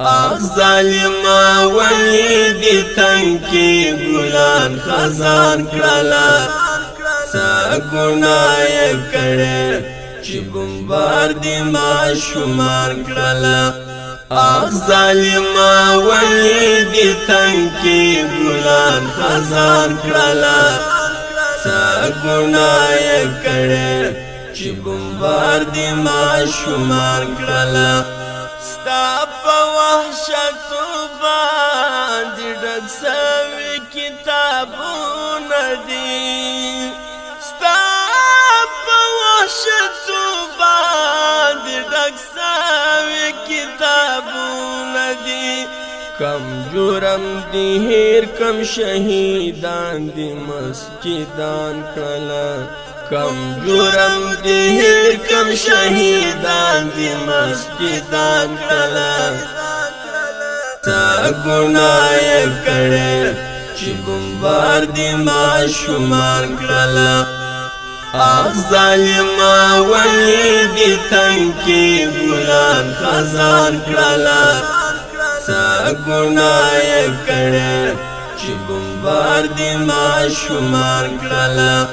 آخ ظالما ولی دی تنکی گلان خزان کرلا سا گنای کرے چی بمباردی ما شمار کرلا آخ ظالما ولی دی تنکی گلان خزان کرلا سا گنای کرے چی بمباردی ما شمار کرلا ستا پا وحشتو باندی ڈک سوی کتابون دی ستا پا وحشتو باندی ڈک سوی کتابون دی کم جرم دی ہیر کم شہیدان دی مسجدان کرلا کم جرم دی ہیر کم شہیدان دی مسجدان کرلا تا گناہ کرے چی بمبار دی ما شمار کرلا آخ ظالما ولی دی تنکی گلان خزان کرلا تا گناہ کرے چی بمبار دی ما شمار کرلا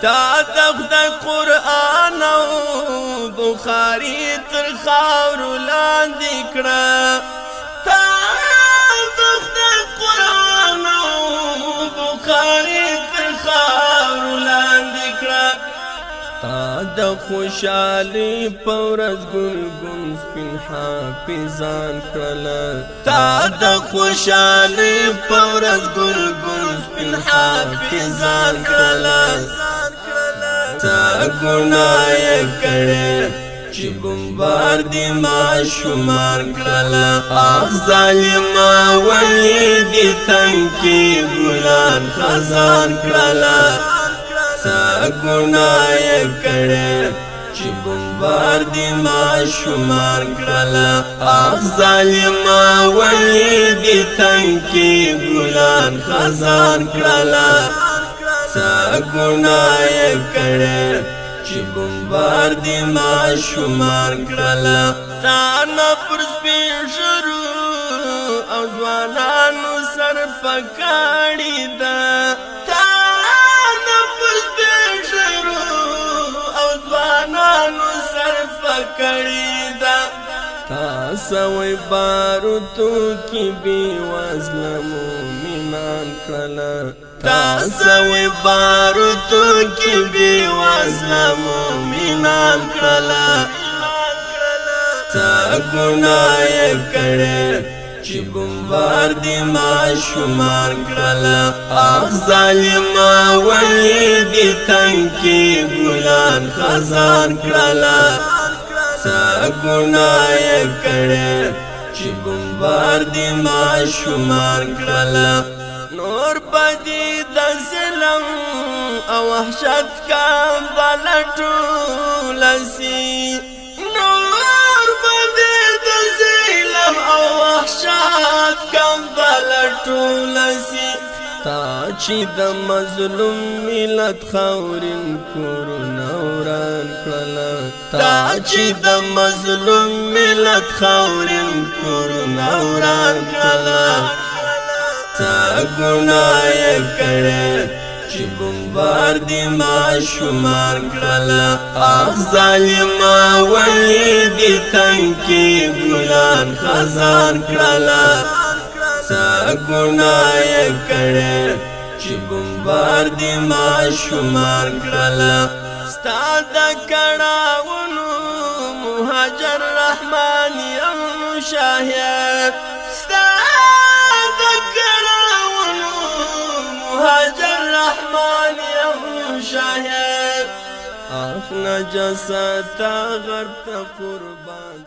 تا دخد قرآن و بخاری تر خاورو لاندی کرا تا دخد قرآن و بخاری تر خاورو لاندی کرا تا د خوشالی پورز گلگون سپین حافظان کرلا تا د خوشالی پورز گلگون سپین حافظان کرلا تا گناہ کرے چی بمبار دی ما شمار کرلا آخ ظالما ولی دی تنکی گلان خزان کرلا تا گناہ کرے چی بمبار دی ما شمار کرلا آخ ظالما ولی دی تنکی گلان خزان کرلا تا گناہ کرے چی بمبار دی ما شمار کرلا تا نفرس پیشرو او زوانانو سر پکاڑی دا تا نفرس پیشرو او زوانانو سر پکاڑی دا تا سوی بارو تو کی بی وزل مومنان کرلا تا سوی بارو تو کی بی وزل مومنان کرلا تا گناہ کرے چی بمبار دی ما شمار کرلا آخ ظالما ولی دی تنکی گلان خزان کرلا تا گناہ کرے چی بمبار دی ما شمار کرلا نور بدی د ظلم او وحشت کا بلټو لسی نور بدی د ظلم او وحشت کا بلټو لسی تا چی د مظلوم ملت خاورین کورونه وران کړلا تا چی د مظلوم ملت خاورین کورونه وران کړلا تا گناہ کرے چی بمبار دی ما شمار کرلا آخ ظالما ولی دی تنکی گلان خزان کرلا تا گناہ کرے چی بمبار دی ما شمار کرلا ستا دا کڑاونو مہاجر رحمانی ام شاہد ستا دا کڑاونو مہاجر رحمانی ام شاہد آخ نجسا تا غرب تا قربان